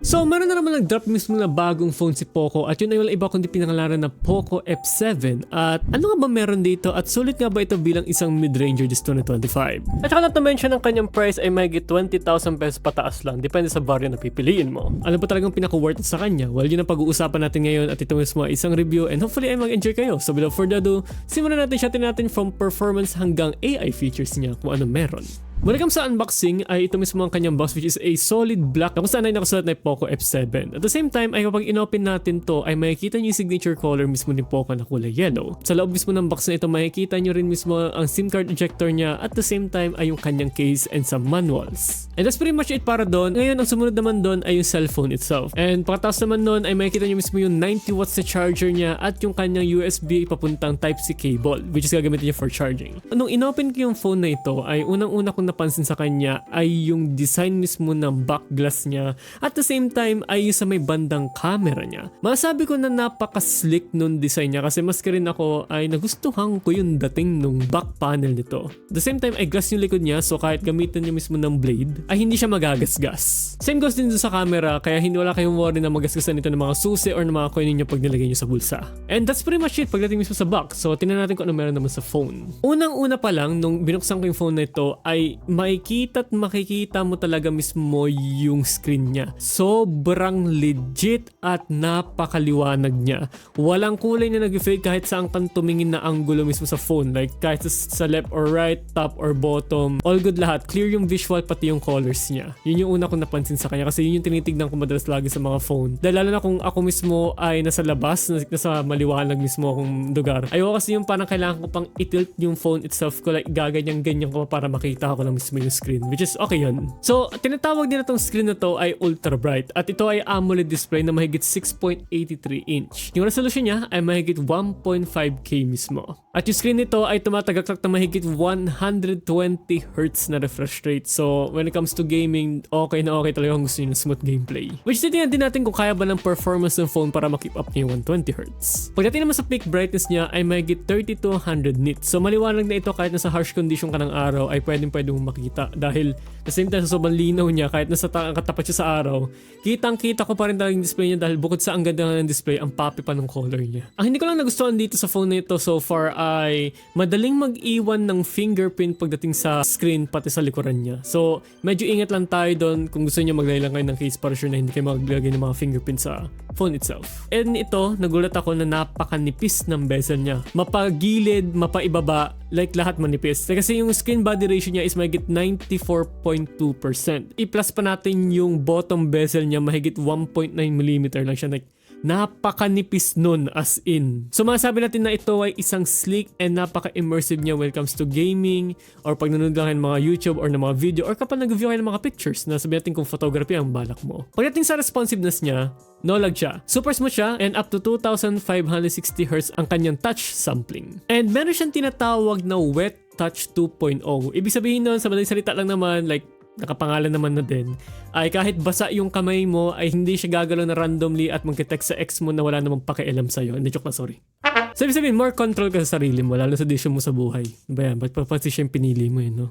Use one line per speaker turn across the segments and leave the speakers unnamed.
So meron na naman nag-drop mismo na bagong phone si POCO at yun ay wala iba kundi pinangalanan na POCO F7. At ano nga ba meron dito at sulit nga ba ito bilang isang mid-ranger this 2025? At saka not to mention ang kanyang price ay mahigit 20,000 pesos pataas lang depende sa variant na pipiliin mo. Ano ba talagang pinaka-worth sa kanya? Well, yun ang pag-uusapan natin ngayon at ito mismo ay isang review and hopefully ay mag-enjoy kayo. So without further ado, simulan natin natin from performance hanggang AI features niya kung ano meron. When it comes sa unboxing ay ito mismo ang kanyang box which is a solid black na kung saan ay nakasulat na POCO F7. At the same time ay kapag inopen natin to ay makikita nyo yung signature color mismo ni POCO na kulay yellow. Sa loob mismo ng box na ito makikita nyo rin mismo ang SIM card ejector niya at the same time ay yung kanyang case and some manuals. And that's pretty much it para doon. Ngayon ang sumunod naman doon ay yung cellphone itself. And pagkatapos naman doon ay makikita nyo mismo yung 90 watts na charger niya at yung kanyang USB papuntang Type-C cable which is gagamitin niya for charging. Nung inopen ko yung phone na ito ay unang-una kong napansin sa kanya ay yung design mismo ng back glass niya at the same time ay yung sa may bandang camera niya. Masabi ko na napaka-slick nung design niya kasi maski rin ako ay nagustuhan ko yung dating nung back panel nito. At the same time ay glass yung likod niya so kahit gamitin niya mismo ng blade ay hindi siya magagasgas. Same goes din sa camera kaya hindi wala kayong worry na magasgasan nito ng mga susi or ng mga coin niyo pag nilagay niyo sa bulsa. And that's pretty much it pagdating mismo sa box. So tingnan natin kung ano meron naman sa phone. Unang-una pa lang nung binuksan ko yung phone na ito ay makikita mo talaga mismo yung screen niya. Sobrang legit at napakaliwanag niya. Walang kulay na nag-fade kahit saan kang tumingin na anggulo mismo sa phone. Like kahit sa left or right, top or bottom. All good lahat. Clear yung visual pati yung colors niya. Yun yung una kong napansin sa kanya kasi yun yung tinitignan ko madalas lagi sa mga phone. Dahil lalo na kung ako mismo ay nasa labas, nasa maliwanag mismo akong lugar. Ayoko kasi yung parang kailangan ko pang i-tilt yung phone itself ko like gaganyan-ganyan ko para makita ko lang mismo yung screen, which is okay yun. So, tinatawag din na itong screen na to ay ultra bright at ito ay AMOLED display na mahigit 6.83 inch. Yung resolution niya ay mahigit 1.5K mismo. At yung screen nito ay tumatagaktak na mahigit 120 Hz na refresh rate. So, when it comes to gaming, okay na okay talaga kung gusto nyo ng smooth gameplay. Which titingnan din natin kung kaya ba ng performance ng phone para makip up niya yung 120 Hz. Pagdating naman sa peak brightness niya ay mahigit 30 to 100 nits. So, maliwanag na ito kahit nasa harsh condition ka ng araw ay pwede mong makita dahil the same time sa sobrang linaw niya kahit nasa katapat siya sa araw, kitang-kita ko pa rin talaga yung display niya dahil bukod sa ang ganda ng display, ang poppy pa ng color niya. Ang hindi ko lang nagustuhan dito sa phone na ito so far ay madaling mag-iwan ng fingerprint pagdating sa screen pati sa likuran niya. So, medyo ingat lang tayo doon kung gusto niyo maglagay lang kayo ng case para sure na hindi kayo maglagay ng mga fingerprint sa phone itself. And ito, nagulat ako na napakanipis ng bezel niya. Mapagilid, mapaibaba, like lahat manipis. Kasi yung screen body ratio niya is mahigit 94.2%. I-plus pa natin yung bottom bezel niya mahigit 1.9mm lang siya. Like, napakanipis nun as in. So masasabi natin na ito ay isang sleek and napaka-immersive niya when it comes to gaming or pag nanonood lang kayo ng mga YouTube or ng mga video or kapag nag-view kayo ng mga pictures na sabihin natin kung photography ang balak mo. Pagdating sa responsiveness niya, no lag siya. Super smooth siya and up to 2,560 Hz ang kanyang touch sampling. And meron siyang tinatawag na wet touch 2.0. Ibig sabihin nun, sa madaling salita lang naman, like nakapangalan naman na din, ay kahit basa yung kamay mo ay hindi siya gagalaw na randomly at magte-text sa ex mo na wala namang pakialam sa'yo. Hindi, joke na, sorry. So, ibig sabihin, more control ka sa sarili mo, lalo sa decision mo sa buhay. Ba yan? Ba't pa siya yung pinili mo yun, no?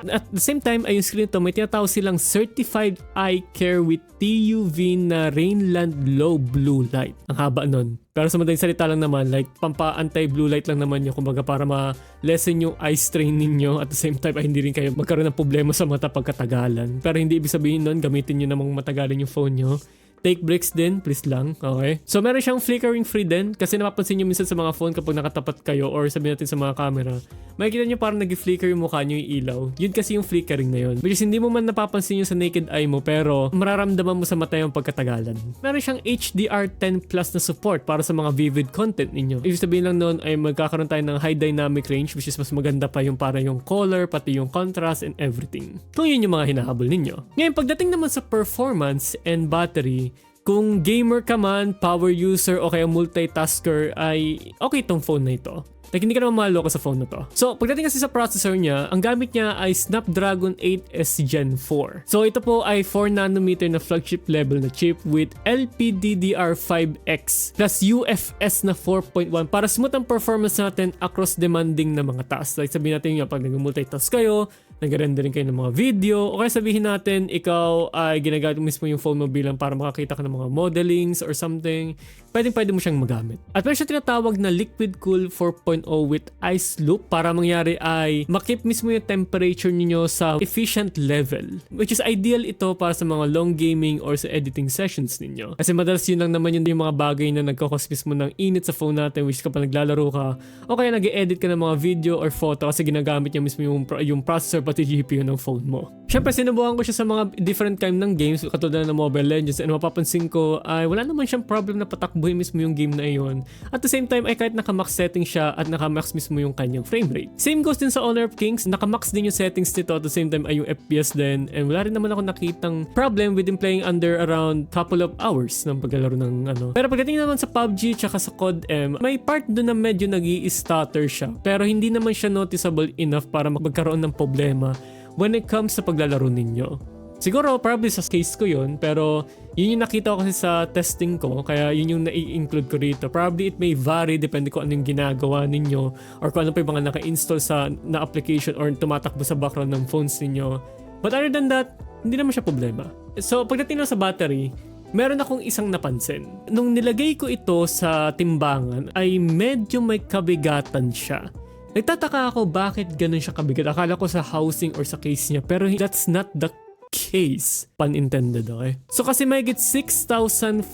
At the same time, ay yung screen to, may tinatawag silang Certified Eye Care with TUV na Rainland Low Blue Light. Ang haba nun. Pero sa madaling salita lang naman, like pampa-anti-blue light lang naman yun, kumbaga para ma-lessen yung eye strain ninyo at the same time ay hindi rin kayo magkaroon ng problema sa mata pagkatagalan. Pero hindi ibig sabihin nun, gamitin nyo namang matagalan yung phone nyo. Take breaks din, please lang. Okay? So, meron siyang flickering free din kasi napapansin nyo minsan sa mga phone kapag nakatapat kayo or sabihin natin sa mga camera, makikita nyo parang nag-flicker yung mukha nyo yung ilaw. Yun kasi yung flickering na yun. Which is hindi mo man napapansin yun sa naked eye mo pero mararamdaman mo sa mata yung pagkatagalan. Meron siyang HDR10 Plus na support para sa mga vivid content ninyo. Ibig sabihin lang noon ay magkakaroon tayo ng high dynamic range which is mas maganda pa yung para yung color, pati yung contrast and everything. Kung yun yung mga hinahabol ninyo. Ngayon, pagdating naman sa performance and battery, kung gamer ka man, power user o kaya multitasker ay okay tong phone na ito. Like, hindi ka naman maloko sa phone na to. So, pagdating kasi sa processor niya, ang gamit niya ay Snapdragon 8S Gen 4. So, ito po ay 4nm na flagship level na chip with LPDDR5X plus UFS na 4.1 para smooth ang performance natin across demanding na mga tasks. Like, sabihin natin yun, pag nag-multitask kayo, nag-rendering kayo ng mga video, o kaya sabihin natin, ikaw ay ginagamit mismo yung phone mo bilang para makakita ka ng mga modelings or something, pwede mo siyang magamit. At meron siya tinatawag na Liquid Cool 4.0 with Ice Loop para mangyari ay makip mismo yung temperature niyo sa efficient level, which is ideal ito para sa mga long gaming or sa editing sessions ninyo. Kasi madalas yun lang naman yung mga bagay na nagkakos mismo ng init sa phone natin, which is kapag naglalaro ka o kaya nag-edit ka ng mga video or photo kasi ginagamit niya mismo yung processor pati GPU ng phone mo. Siyempre, sinubukan ko siya sa mga different kind ng games katulad ng Mobile Legends, and mapapansin ko ay wala naman siyang problem na patakbuhin mismo yung game na iyon. At the same time ay kahit naka-max setting siya at naka-max mismo yung kanyang frame rate. Same goes din sa Honor of Kings, naka-max din yung settings nito at the same time ay yung FPS din, and wala rin naman ako nakitang problem with playing under around couple of hours ng paglalaro ng ano. Pero pagdating naman sa PUBG tsaka sa COD M, may part doon na medyo nag-i-stutter siya, pero hindi naman siya noticeable enough para magkaroon ng problema when it comes sa paglalaro ninyo. Siguro probably sa case ko yun, pero yun yung nakita ko kasi sa testing ko, kaya yun yung nai-include ko rito. Probably it may vary depende kung ano yung ginagawa ninyo or kung ano pa yung mga naka-install na application or tumatakbo sa background ng phones ninyo. But other than that, hindi naman siya problema. So pagdating na sa battery, meron akong isang napansin. Nung nilagay ko ito sa timbangan ay medyo may kabigatan siya. Nagtataka ako bakit ganun siya kabigat. Akala ko sa housing or sa case niya, pero that's not the case. Pun intended, okay? So kasi may 6,500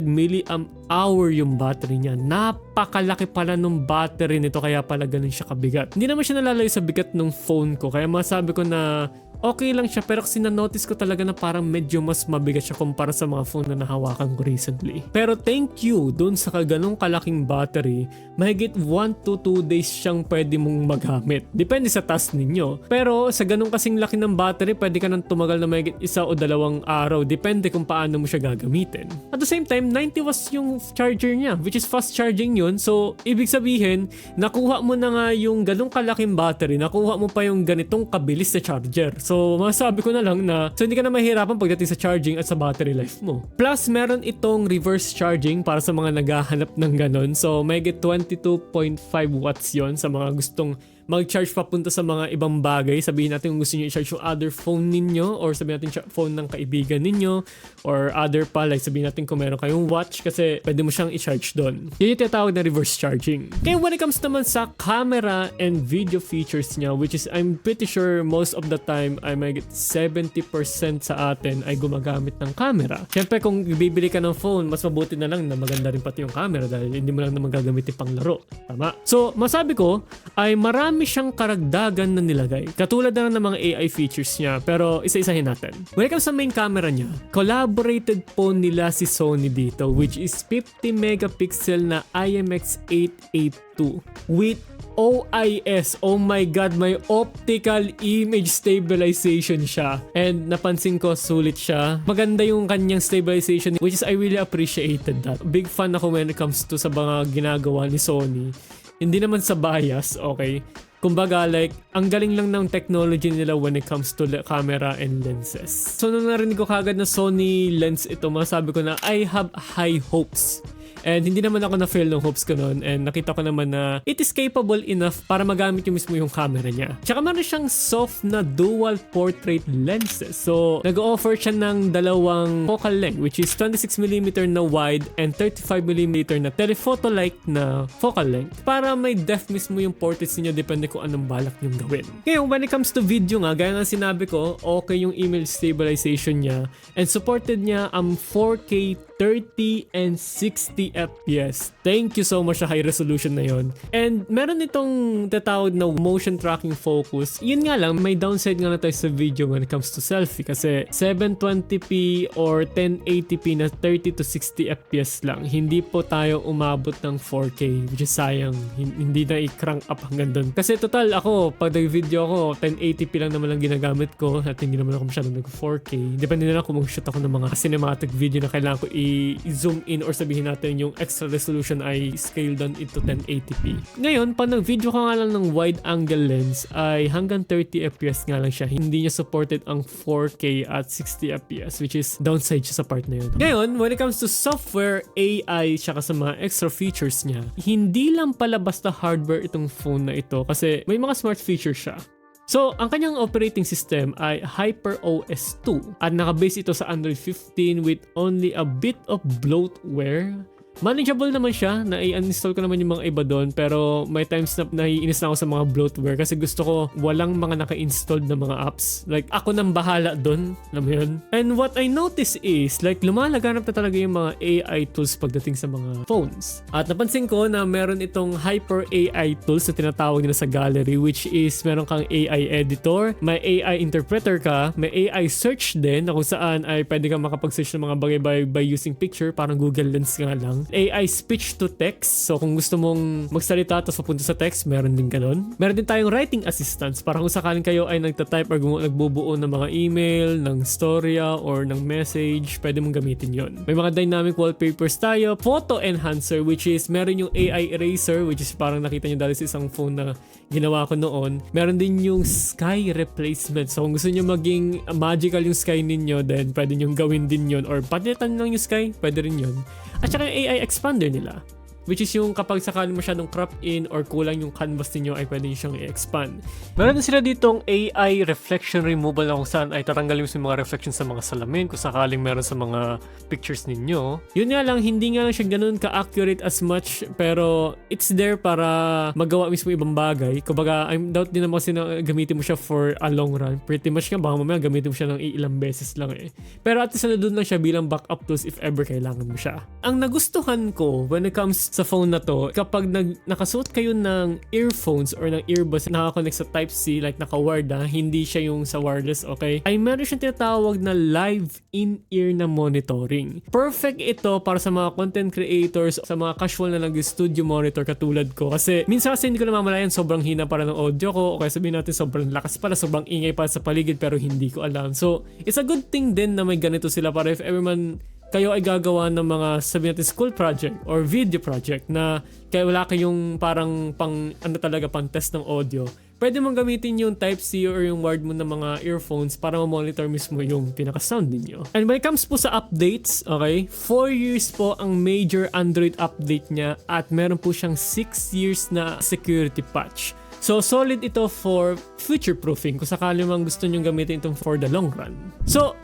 milliamp hour yung battery niya. Napakalaki pala nung battery nito, kaya pala ganun siya kabigat. Hindi naman siya nalalayo sa bigat ng phone ko, kaya masabi ko na okay lang siya, pero kasi na-notice ko talaga na parang medyo mas mabigat siya kumpara sa mga phone na nahawakan ko recently. Pero thank you dun sa ganong kalaking battery, mahigit 1 to 2 days siyang pwede mong magamit. Depende sa task ninyo. Pero sa ganong kasing laki ng battery, pwede ka nang tumagal na mahigit 1 o 2 araw. Depende kung paano mo siya gagamitin. At the same time, 90 watts yung charger niya, which is fast charging yun. So, ibig sabihin, nakuha mo na nga yung ganong kalaking battery, nakuha mo pa yung ganitong kabilis na charger. So, masabi ko na lang na hindi ka na mahirapan pagdating sa charging at sa battery life mo. Plus, meron itong reverse charging para sa mga naghahanap ng ganon. So, may get 22.5 watts yon sa mga gustong mag-charge papunta sa mga ibang bagay. Sabihin natin kung gusto niyo i-charge yung other phone ninyo or sabihin natin phone ng kaibigan ninyo or other pa, like sabihin natin kung meron kayong watch kasi pwede mo siyang i-charge doon. Yun yung tinatawag na reverse charging. Kaya when it comes naman sa camera and video features niya, which is I'm pretty sure most of the time ay may 70% sa atin ay gumagamit ng camera. Siyempre kung bibili ka ng phone, mas mabuti na lang na maganda rin pati yung camera dahil hindi mo lang naman gagamitin pang laro. Tama? So masabi ko ay marami siyang karagdagan na nilagay. Katulad na ng mga AI features niya, pero isa-isahin natin. When it comes sa main camera niya, collaborated po nila si Sony dito, which is 50 megapixel na IMX882 with OIS. Oh my god, may optical image stabilization siya. And napansin ko, sulit siya. Maganda yung kanyang stabilization, which is I really appreciated that. Big fan ako when it comes to sa mga ginagawa ni Sony. Hindi naman sa bias, okay? Kumbaga, like, ang galing lang ng technology nila when it comes to camera and lenses. So, nung narinig ko kagad na Sony lens ito, masabi ko na I have high hopes. And hindi naman ako na-fail ng hopes ko noon, and nakita ko naman na it is capable enough para magamit yung mismo yung camera niya. Tsaka meron siyang soft na dual portrait lenses. So, nag-offer siya ng dalawang focal length, which is 26mm na wide and 35mm na telephoto-like na focal length para may depth mismo yung portraits niya depende kung anong balak niyong gawin. Ngayon, when it comes to video nga, gaya ng sinabi ko, okay yung image stabilization niya and supported niya ang 4K 30 and 60 FPS. Thank you so much sa high resolution na yon. And meron itong tatawag na motion tracking focus. Yun nga lang, may downside nga na tayo sa video when it comes to selfie kasi 720p or 1080p na 30 to 60 FPS lang. Hindi po tayo umabot ng 4K, which is sayang. Hindi na i-crank up hanggang doon. Kasi total ako, pag nag-video ako, 1080p lang naman ang ginagamit ko at hindi naman ako masyadong nag-4K. Depende na lang kung mag-shoot ako ng mga cinematic video na kailangan ko i-zoom in or sabihin natin yung extra resolution ay scale down into 1080p. Ngayon, pag nag-video ka nga lang ng wide angle lens ay hanggang 30 fps nga lang siya. Hindi niya supported ang 4K at 60 fps, which is downside siya sa part na yun. Ngayon, when it comes to software, AI, tsaka sa mga extra features niya, hindi lang pala basta hardware itong phone na ito kasi may mga smart features siya. So, ang kanyang operating system ay HyperOS 2 at nakabase ito sa Android 15 with only a bit of bloatware. Manageable naman siya, na-i-uninstall ko naman yung mga iba doon, pero may times na naiinis na ako sa mga bloatware kasi gusto ko walang mga naka-installed na mga apps. Like, ako nang bahala doon, alam mo yun? And what I notice is, like, lumalaganap na talaga yung mga AI tools pagdating sa mga phones. At napansin ko na meron itong Hyper AI tools na tinatawag nila sa gallery, which is meron kang AI editor, may AI interpreter ka, may AI search din na kung saan ay pwede kang makapag-search ng mga bagay by using picture, parang Google Lens nga lang. AI speech to text. So kung gusto mong magsalita tapos papunta sa text, meron din ganun. Meron din tayong writing assistants para kung sakaling kayo ay nagtatype or nagbubuo ng mga email, ng storya or ng message, pwede mong gamitin yon. May mga dynamic wallpapers tayo. Photo enhancer, which is meron yung AI eraser, which is parang nakita nyo dahil sa isang phone na ginawa ko noon. Meron din yung sky replacement. So kung gusto nyo maging magical yung sky ninyo, then pwede nyo gawin din yon. Or palitan lang yung sky, pwede rin yon. At saka yung AI expander nila, which is yung kapag sakaling masyadong crop in or kulang yung canvas ninyo ay pwede nyo siyang i-expand. Meron din sila ditong AI reflection removal na kung saan ay tatanggalin yung mga reflections sa mga salamin kung sakaling meron sa mga pictures ninyo. Yun nga lang, hindi nga lang siya ganun ka-accurate as much, pero it's there para magawa mismo ibang bagay. Kumbaga, I'm doubt din naman kasi na gamitin mo siya for a long run. Pretty much nga, baka mamaya gamitin mo siya ng ilang beses lang eh. Pero at least na doon lang siya bilang backup tools if ever kailangan mo siya. Ang nagustuhan ko when it comes sa phone na to, kapag nakasuot kayo ng earphones or ng earbuds na nakakonect sa Type-C, like naka-wired hindi siya yung sa wireless, okay? Ay meron siyang tinatawag na live in-ear na monitoring. Perfect ito para sa mga content creators, sa mga casual na nag-studio monitor katulad ko. Kasi minsan kasi hindi ko namamalayan sobrang hina para ng audio ko, o kaya sabihin natin sobrang lakas pala, sobrang ingay pa sa paligid pero hindi ko alam. So, it's a good thing din na may ganito sila para if ever man kayo ay gagawa ng mga sabihin natin school project or video project na kaya wala kayong parang pang test ng audio, pwede mong gamitin yung Type-C or yung wired mo ng mga earphones para ma-monitor mismo yung pinaka-sound ninyo. And when it comes po sa updates, okay, 4 years po ang major Android update niya at meron po siyang 6 years na security patch. So, solid ito for future-proofing kung sakali mang gusto nyo gamitin itong for the long run. So,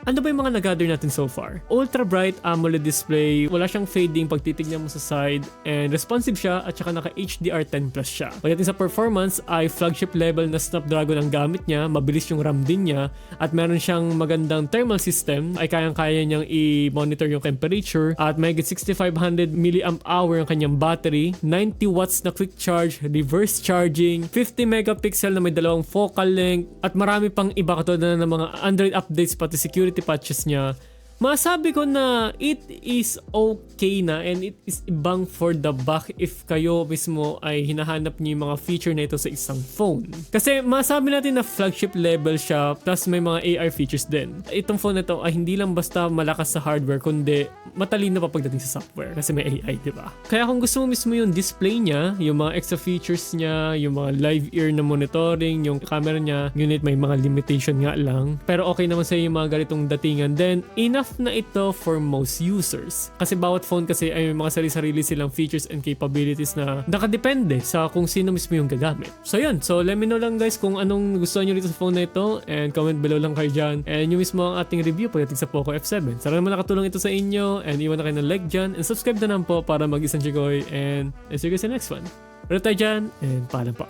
ano ba yung mga nag-gather natin so far? Ultra bright AMOLED display, wala siyang fading pag titignan mo sa side, and responsive siya at saka naka HDR10 plus siya. Pagdating sa performance ay flagship level na Snapdragon ang gamit niya, mabilis yung RAM din niya, at meron siyang magandang thermal system, ay kayang-kaya niyang i-monitor yung temperature, at may 6500 mAh yung kanyang battery, 90 watts na quick charge, reverse charging, 50 megapixel na may dalawang focal length, at marami pang iba katulad na ng mga Android updates pati security patches niya. Masabi ko na it is okay na and it is ibang for the buck if kayo mismo ay hinahanap niyo yung mga feature na ito sa isang phone. Kasi masabi natin na flagship level siya plus may mga AR features din. Itong phone na ito ay hindi lang basta malakas sa hardware kundi matalino pa pagdating sa software kasi may AI, diba? Kaya kung gusto mo mismo yung display niya, yung mga extra features niya, yung mga live ear na monitoring, yung camera niya, unit may mga limitation nga lang. Pero okay naman sa yung mga ganitong datingan, then enough na ito for most users. Kasi bawat phone kasi ay may mga sarili-sarili silang features and capabilities na nakadepende sa kung sino mismo yung gagamit. So yun, so let me know lang guys kung anong gusto nyo dito sa phone na ito and comment below lang kayo dyan. And yung mismo ang ating review pagdating sa POCO F7. Sana naman nakatulong ito sa inyo and iwan na kayo ng like dyan and subscribe na naman po para mag-isang chikoy and see you guys sa next one. Pero tayo dyan and paalam po.